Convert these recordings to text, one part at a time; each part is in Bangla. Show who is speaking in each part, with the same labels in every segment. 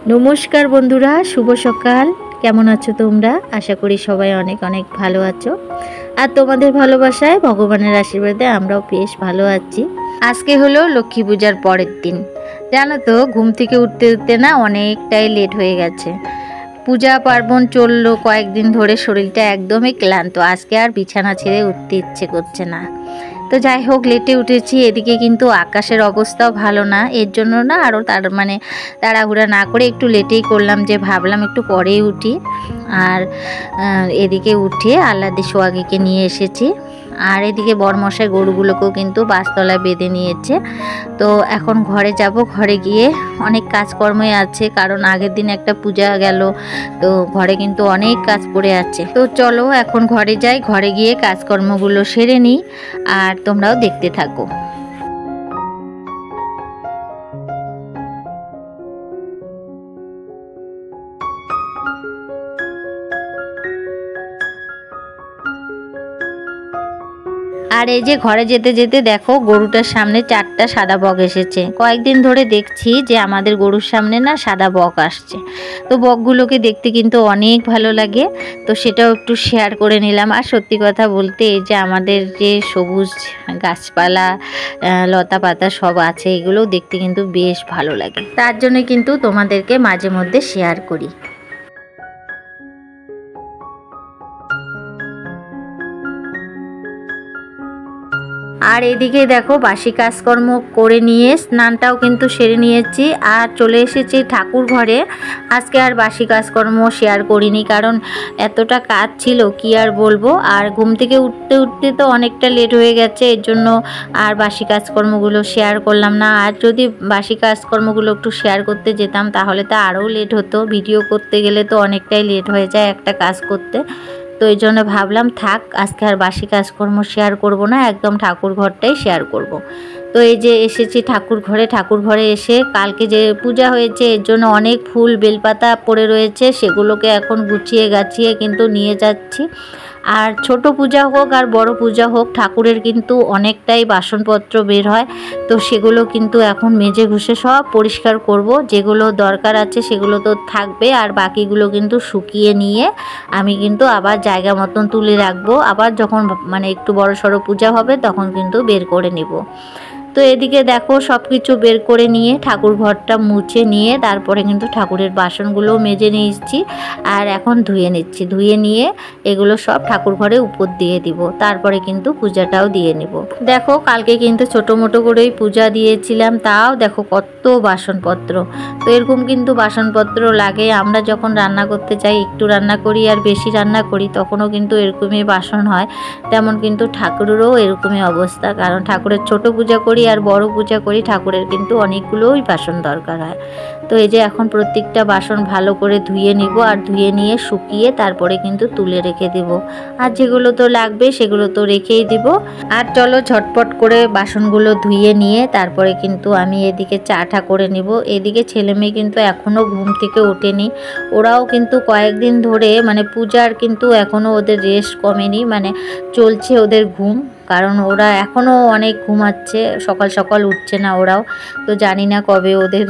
Speaker 1: নমস্কার বন্ধুরা, শুভ সকাল। কেমন আছো তোমরা? আশা করি সবাই অনেক অনেক ভালো আছো। আর তোমাদের ভালোবাসায়, ভগবানের আশীর্বাদে আমরাও বেশ ভালো আছি। আজকে হলো লক্ষ্মী পূজার পরের দিন। জানো তো, ঘুম থেকে উঠতে উঠতে না অনেকটাই লেট হয়ে গেছে। পূজা পার্বণ চললো কয়েকদিন ধরে, শরীরটা একদমই ক্লান্ত। আজকে আর বিছানা ছেড়ে উঠতে ইচ্ছে করছে না। তো যাই হোক, লেটে উঠেছি। এদিকে কিন্তু আকাশের অবস্থাও ভালো না, এর জন্য না আরও তাড়াহুড়া না করে একটু লেটেই করলাম, যে ভাবলাম একটু পরেই উঠি। আর এদিকে উঠে আহ্লাদে সোহাগীকে নিয়ে এসেছি। আর এদিকে বরমশাই গরুগুলোকেও কিন্তু বাসতলায় বেঁধে নিয়েছে। তো এখন ঘরে যাব, ঘরে গিয়ে অনেক কাজকর্মই আছে, কারণ আগের দিন একটা পূজা গেল। তো ঘরে কিন্তু অনেক কাজ পড়ে আছে। তো চলো এখন ঘরে যাই, ঘরে গিয়ে কাজকর্মগুলো সেরে নিই, আর তোমরাও দেখতে থাকো। আর এই যে ঘরে যেতে যেতে দেখো, গরুটার সামনে 4টা সাদা বক এসেছে। কয়েকদিন ধরে দেখছি যে আমাদের গরুর সামনে না সাদা বক আসছে। তো বকগুলোকে দেখতে কিন্তু অনেক ভালো লাগে। তো সেটাও একটু শেয়ার করে নিলাম। আর সত্যি কথা বলতে, এই যে আমাদের যে সবুজ গাছপালা, লতা পাতা সব আছে, এগুলোও দেখতে কিন্তু বেশ ভালো লাগে। তার জন্য কিন্তু তোমাদেরকে মাঝে মধ্যে শেয়ার করি। আর এদিকে দেখো, বাসি কাজকর্ম করে নিয়ে স্নানটাও কিন্তু সেরে নিয়েছি, আর চলে এসেছি ঠাকুর ঘরে। আজকে আর বাসি কাজকর্ম শেয়ার করিনি, কারণ এতটা কাজ ছিল কি আর বলবো। আর ঘুম থেকে উঠতে উঠতে তো অনেকটা লেট হয়ে গেছে, এর জন্য আর বাসি কাজকর্মগুলো শেয়ার করলাম না। আর যদি বাসি কাজকর্মগুলো একটু শেয়ার করতে যেতাম, তাহলে তো আরও লেট হতো। ভিডিও করতে গেলে তো অনেকটাই লেট হয়ে যায় একটা কাজ করতে। তো এই জন্য ভাবলাম থাক, আজকে আর বাসি কাজকর্ম শেয়ার করব না, একদম ঠাকুর ঘরটাই শেয়ার করব। তো এই যে এসেছি ঠাকুর ঘরে। ঠাকুর ঘরে এসে কালকে যে পূজা হয়েছে, এর জন্য অনেক ফুল বেলপাতা পড়ে রয়েছে, সেগুলোকে এখন গুছিয়ে গাছিয়ে কিন্তু নিয়ে যাচ্ছি। আর ছোট পূজা হোক আর বড় পূজা হোক, ঠাকুরের কিন্তু অনেকটাই বাসনপত্র বের হয়। তো সেগুলো কিন্তু এখন মেজে ঘষে সব পরিষ্কার করব। যেগুলো দরকার আছে সেগুলো তো থাকবে, আর বাকিগুলো কিন্তু শুকিয়ে নিয়ে আমি কিন্তু আবার জায়গা মতন তুলে রাখবো। আবার যখন একটু বড় সড়ো পূজা হবে, তখন কিন্তু বের করে নিব। তো এদিকে দেখো, সব কিছু বের করে নিয়ে ঠাকুর ঘরটা মুছে নিয়ে তারপরে কিন্তু ঠাকুরের বাসনগুলোও মেজে নিয়েছি। আর এখন ধুয়ে নিচ্ছি। ধুয়ে নিয়ে এগুলো সব ঠাকুর ঘরে উপর দিয়ে দিব, তারপরে কিন্তু পূজাটাও দিয়ে নিব। দেখো, কালকে কিন্তু ছোটো মোটো করেই পূজা দিয়েছিলাম, তাও দেখো কত বাসনপত্র। তো এরকম কিন্তু বাসনপত্র লাগে। আমরা যখন রান্না করতে চাই, একটু রান্না করি আর বেশি রান্না করি, তখনও কিন্তু এরকমই বাসন হয়। তেমন কিন্তু ঠাকুরেরও এরকমই অবস্থা, কারণ ঠাকুরের ছোট পূজা করি আর বড় পূজা করি, ঠাকুরের কিন্তু অনেকগুলোই বাসন দরকার হয়। তো এই যে এখন প্রত্যেকটা বাসন ভালো করে ধুয়ে নিব, আর ধুয়ে নিয়ে শুকিয়ে তারপরে কিন্তু তুলে রেখে দিব। আর যেগুলো তো লাগবে সেগুলো তো রেখেই দিব। আর চলো ঝটপট করে বাসনগুলো ধুয়ে নিয়ে তারপরে কিন্তু আমি এদিকে চাটা করে নিব। এদিকে ছেলে মেয়ে কিন্তু এখনও ঘুম থেকে ওঠেনি। ওরাও কিন্তু কয়েকদিন ধরে পূজার কিন্তু এখনও ওদের রেস্ট কমেনি, চলছে ওদের ঘুম। কারণ ওরা এখনও অনেক ঘুমাচ্ছে, সকাল সকাল উঠছে না ওরাও। তো জানি না কবে ওদের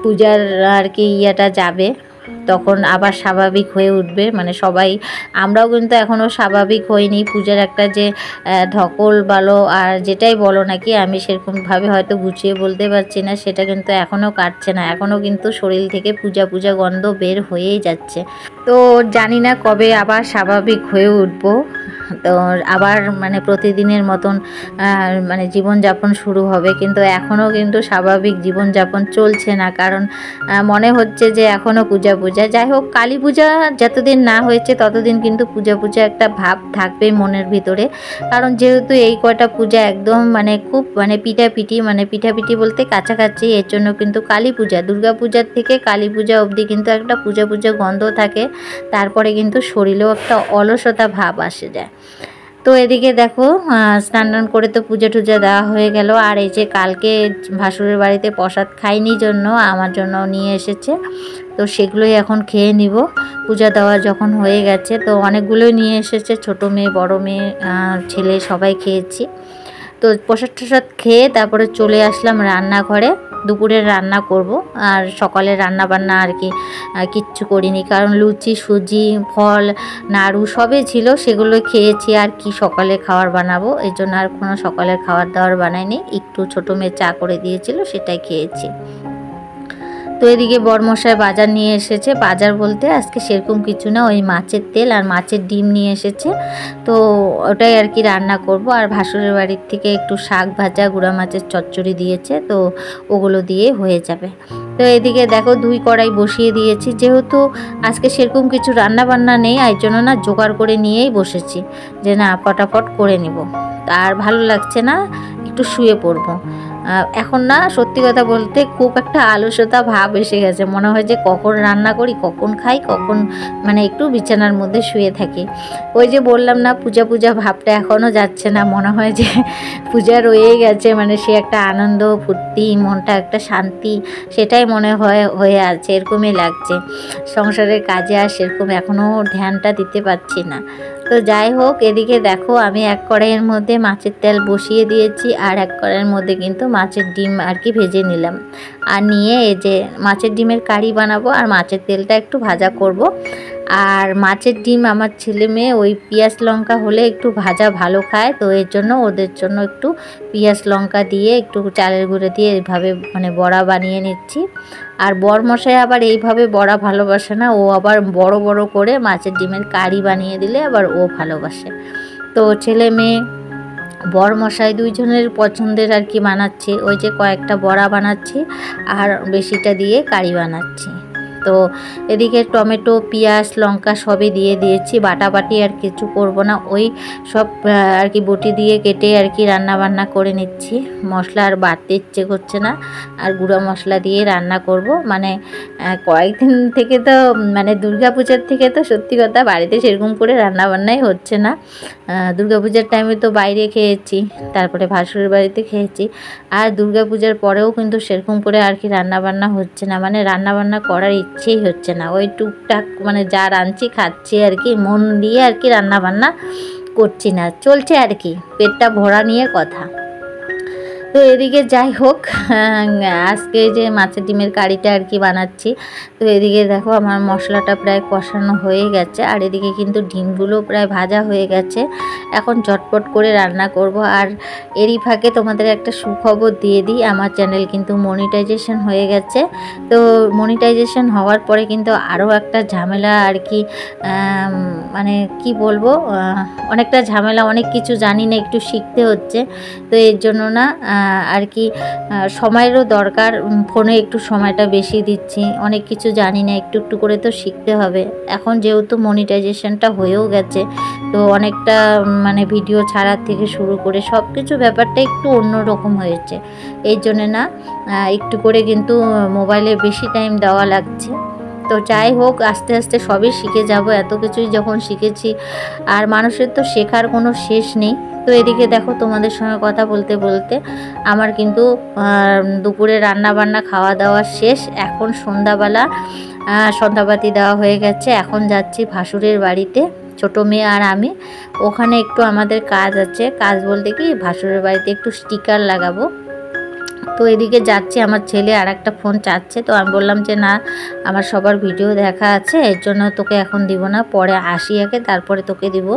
Speaker 1: পূজার আর কি ইয়েটা যাবে, তখন আবার স্বাভাবিক হয়ে উঠবে। সবাই, আমরাও কিন্তু এখনও স্বাভাবিক হইনি। পূজার একটা যে ধকল বলো আর যেটাই বলো নাকি, আমি সেরকমভাবে হয়তো গুছিয়ে বলতে পারছি না, সেটা কিন্তু এখনও কাটছে না। এখনও কিন্তু শরীর থেকে পূজা পূজা গন্ধ বের হয়েই যাচ্ছে। তো জানি না কবে আবার স্বাভাবিক হয়ে উঠবো। তো আবার প্রতিদিনের মতন জীবনযাপন শুরু হবে, কিন্তু এখনও কিন্তু স্বাভাবিক জীবনযাপন চলছে না। কারণ মনে হচ্ছে যে এখনও পূজা পূজা। যাই হোক, কালী পূজা যতদিন না হয়েছে ততদিন কিন্তু পূজা পূজা একটা ভাব থাকবেই মনের ভিতরে। কারণ যেহেতু এই কয়টা পূজা একদম খুব পিঠাপিঠি বলতে কাছাকাছি, এর জন্য কিন্তু কালী পূজা, দুর্গা পূজার থেকে কালী পূজা অবধি কিন্তু একটা পূজা পূজা গন্ধ থাকে। তারপরে কিন্তু শরীরেও একটা অলসতা ভাব আসে যায়। তো এদিকে দেখো, স্নান করে তো পূজা টুজা দেওয়া হয়ে গেল। আর এই যে কালকে ভাসুরের বাড়িতে প্রসাদ খাইনি জন্য আমার জন্য নিয়ে এসেছে, তো সেগুলোই এখন খেয়ে নিব। পূজা দেওয়া যখন হয়ে গেছে, তো অনেকগুলোই নিয়ে এসেছে, ছোট মেয়ে বড় মেয়ে ছেলে সবাই খেয়েছি। তো প্রসাদ টসাদ খেয়ে তারপরে চলে আসলাম রান্নাঘরে। দুপুরের রান্না করব, আর সকালে রান্না বান্না আর কি কিচ্ছু করিনি, কারণ লুচি সুজি ফল নাড়ু সবই ছিল, সেগুলো খেয়েছি। আর কি সকালে খাবার বানাবো, এই জন্য আর কোনো সকালের খাবার দাবার বানাইনি। একটু ছোটো মেয়ে চা করে দিয়েছিল, সেটাই খেয়েছি। তো এদিকে বরমশাই বাজার নিয়ে এসেছে। বাজার বলতে আজকে সেরকম কিছু না, ওই মাছের তেল আর মাছের ডিম নিয়ে এসেছে। তো ওটাই আর কি রান্না করব। আর ভাসুরের বাড়ির থেকে একটু শাক ভাজা গুঁড়া মাছের চচ্চড়ি দিয়েছে, তো ওগুলো দিয়ে হয়ে যাবে। তো এদিকে দেখো 2 কড়াই বসিয়ে দিয়েছি, যেহেতু আজকে সেরকম কিছু রান্না বান্না নেই, এই জন্য না জোগাড় করে নিয়েই বসেছি যে না ফটাফট করে নিব। আর ভালো লাগছে না, একটু শুয়ে পড়বো। এখন না সত্যি কথা বলতে খুব একটা আলস্যতা ভাব এসে গেছে, মনে হয় যে কখন রান্না করি, কখন খাই, কখন মানে একটু বিছানার মধ্যে শুয়ে থাকি। ওই যে বললাম না পূজা পূজা ভাবটা এখনও যাচ্ছে না, মনে হয় যে পূজা রয়েই গেছে, মানে সে একটা আনন্দ ফুর্তি, মনটা একটা শান্তি, সেটাই মনে হয় হয়ে আছে, এরকমই লাগছে। সংসারের কাজে আর সেরকম এখনও ধ্যানটা দিতে পারছি না। তো যাই হোক, এদিকে দেখো আমি 1 কড়াইয়ের মধ্যে মাছের তেল বসিয়ে দিয়েছি, আর 1 কড়াইয়ের মধ্যে কিন্তু মাছের ডিম আর কি ভেজে নিলাম। আর নিয়ে এই যে মাছের ডিমের কারি বানাবো, আর মাছের তেলটা একটু ভাজা করব। আর মাছের ডিম আমার ছেলে মেয়ে ওই পেঁয়াজ লঙ্কা হলে একটু ভাজা ভালো খায়, তো এর জন্য ওদের জন্য একটু পেঁয়াজ লঙ্কা দিয়ে একটু চালের গুঁড়ো দিয়ে এইভাবে মানে বড়া বানিয়ে নিচ্ছি। আর বরমশাই আবার এইভাবে বড়া ভালোবাসে না, ও আবার বড় বড় করে মাছের ডিমের কারি বানিয়ে দিলে আবার ও ভালোবাসে। তো ছেলে মেয়ে বরমশাই 2 জনের পছন্দের আর কি বানাচ্ছি, ওই যে কয়েকটা বড়া বানাচ্ছি আর বেশিটা দিয়ে কারি বানাচ্ছি। তো এদিকে টমেটো পেঁয়াজ লঙ্কা সবই দিয়ে দিয়েছি, বাটাবাটি আর কিছু করব না, ওই সব আর কি বটি দিয়ে কেটে আর কি রান্না বান্না করে নিচ্ছি। মশলা আর বাড়তে ইচ্ছে করছে না, আর গুঁড়ো মশলা দিয়ে রান্না করব। মানে কয়েকদিন থেকে তো মানে দুর্গাপূজার থেকে তো সত্যি কথা বাড়িতে সেরকম করে রান্না বান্নাই হচ্ছে না। দুর্গাপূজার টাইমে তো বাইরে খেয়েছি, তারপরে ভাসুরের বাড়িতে খেয়েছি, আর দুর্গাপূজার পরেও কিন্তু সেরকম করে আর কি রান্না বান্না হচ্ছে না, মানে রান্না বান্না করার ইচ্ছেই হচ্ছে না। ওই টুকটাক মানে যা রাঁধছি খাচ্ছি আর কি, মন দিয়ে আর কি রান্না বান্না করছি না, চলছে আর কি, পেটটা ভরা নিয়ে কথা। তো এদিকে যাই হোক, আজকে যে মাছের ডিমের কারিটা আর কি বানাচ্ছি। তো এদিকে দেখো আমার মশলাটা প্রায় কষানো হয়ে গেছে, আর এদিকে কিন্তু ডিমগুলো প্রায় ভাজা হয়ে গেছে। এখন ঝটপট করে রান্না করব। আর এরই ফাঁকে তোমাদের একটা সুখবর দিয়ে দিই, আমার চ্যানেল কিন্তু মনিটাইজেশন হয়ে গেছে। তো মনিটাইজেশন হওয়ার পরে কিন্তু আরও একটা ঝামেলা আর কি, মানে কি বলবো, অনেকটা ঝামেলা, অনেক কিছু জানি না, একটু শিখতে হচ্ছে। তো এর জন্য না আর কি সময়েরও দরকার, ফোনে একটু সময়টা বেশি দিচ্ছি, অনেক কিছু জানি না, একটু একটু করে তো শিখতে হবে। এখন যেহেতু মনিটাইজেশনটা হয়েও গেছে, তো অনেকটা মানে ভিডিও ছাড়ার থেকে শুরু করে সব কিছু ব্যাপারটা একটু অন্যরকম হয়েছে। এই জন্যে না একটু করে কিন্তু মোবাইলে বেশি টাইম দেওয়া লাগছে। তো যাই হোক, আস্তে আস্তে সবই শিখে যাব, এত কিছুই যখন শিখেছি। আর মানুষের তো শেখার কোনো শেষ নেই। তো এদিকে দেখো তোমাদের সঙ্গে কথা বলতে বলতে আমার কিন্তু দুপুরে রান্না বান্না খাওয়া দাওয়া শেষ। এখন সন্ধ্যাবেলা সন্ধ্যাবাতি দেওয়া হয়ে গেছে। এখন যাচ্ছি ভাসুরের বাড়িতে, ছোটো মেয়ে আর আমি। ওখানে একটু আমাদের কাজ আছে, কাজ বলতে কি ভাসুরের বাড়িতে একটু স্টিকার লাগাবো। তো এদিকে যাচ্ছি, আমার ছেলে আর একটা ফোন চাচ্ছে। তো আমি বললাম যে না, আমার সবার ভিডিও দেখা আছে, এর জন্য তোকে এখন দিব না, পরে আসি আগে তারপরে তোকে দিব।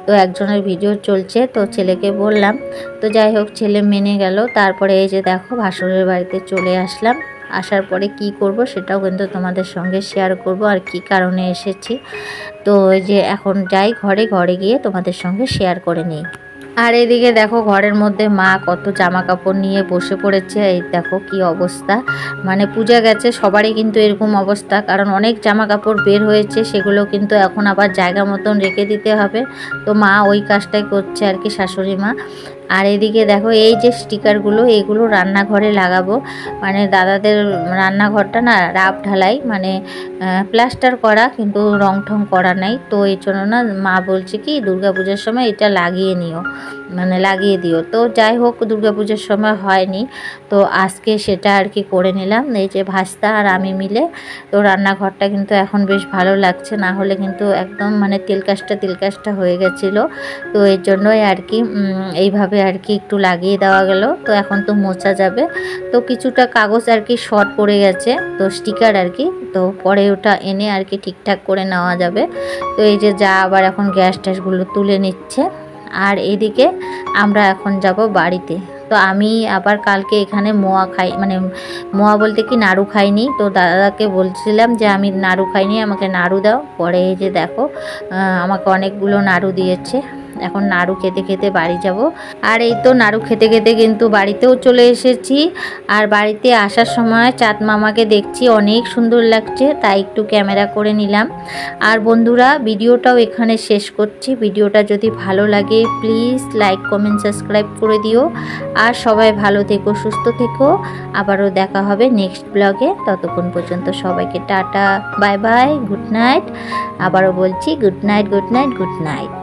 Speaker 1: তো একজনের ভিডিও চলছে, তো ছেলেকে বললাম। তো যাই হোক, ছেলে মেনে গেল। তারপরে এই যে দেখো ভাসুরের বাড়িতে চলে আসলাম। আসার পরে কি করব সেটাও কিন্তু তোমাদের সঙ্গে শেয়ার করব, আর কি কারণে এসেছি। তো এই যে এখন যাই ঘরে, ঘরে গিয়ে তোমাদের সঙ্গে শেয়ার করে নিই। আর এদিকে দেখো ঘরের মধ্যে মা কত জামা কাপড় নিয়ে বসে পড়েছে। এই দেখো কি অবস্থা, মানে পূজা গেছে সবারই কিন্তু এরকম অবস্থা, কারণ অনেক জামা কাপড় বের হয়েছে, সেগুলো কিন্তু এখন আবার জায়গা মতন রেখে দিতে হবে। তো মা ওই কাজটাই করছে আর কি, শাশুড়ি মা। আর এদিকে দেখো এই যে স্টিকারগুলো, এগুলো রান্নাঘরে লাগাবো। মানে দাদাদের রান্নাঘরটা না রাপ ঢালাই, মানে প্লাস্টার করা, কিন্তু রং ঠং করা নাই। তো এই জন্য না মা বলছে কি দুর্গাপূজার সময় এটা লাগিয়ে নিও, মানে লাগিয়ে দিও। তো যাই হোক, দুর্গাপূজার সময় হয়নি, তো আজকে সেটা আর কি করে নিলাম। এই যে ভাস্তা আর আমি মিলে। তো রান্নাঘরটা কিন্তু এখন বেশ ভালো লাগছে, না হলে কিন্তু একদম মানে তেলকাশটা হয়ে গেছিলো। তো এর জন্যই আর কি এইভাবে আর কি একটু লাগিয়ে দেওয়া গেল। তো এখন তো মোছা যাবে। তো কিছুটা কাগজ আর কি শর্ট পড়ে গেছে, তো স্টিকার আর কি, তো পরে ওটা এনে আর কি ঠিকঠাক করে নেওয়া যাবে। তো এই যে যা আবার এখন গ্যাস ট্যাসগুলো তুলে নিচ্ছে। আর এদিকে আমরা এখন যাব বাড়িতে। তো আমি আবার কালকে এখানে মোয়া খাই, মানে মোয়া বলতে কি নাড়ু খাইনি। তো দাদাকে বলছিলাম যে আমি নাড়ু খাইনি, আমাকে নাড়ু দাও। পরে এই যে দেখো আমাকে অনেকগুলো নাড়ু দিয়েছে। এখন নাড়ু খেতে খেতে বাড়ি যাব। আর এই তো নাড়ু খেতে খেতে কিন্তু বাড়িতেও চলে এসেছি। আর বাড়িতে আসার সময় চাঁদ মামাকে দেখছি, অনেক সুন্দর লাগছে, তাই একটু ক্যামেরা করে নিলাম। আর বন্ধুরা, ভিডিওটাও এখানে শেষ করছি। ভিডিওটা যদি ভালো লাগে প্লিজ লাইক কমেন্ট সাবস্ক্রাইব করে দিও। আর সবাই ভালো থেকো, সুস্থ থেকো। আবারও দেখা হবে নেক্সট ব্লগে। ততক্ষণ পর্যন্ত সবাইকে tata, bye bye, good night. আবারও বলছি good night, good night, good night.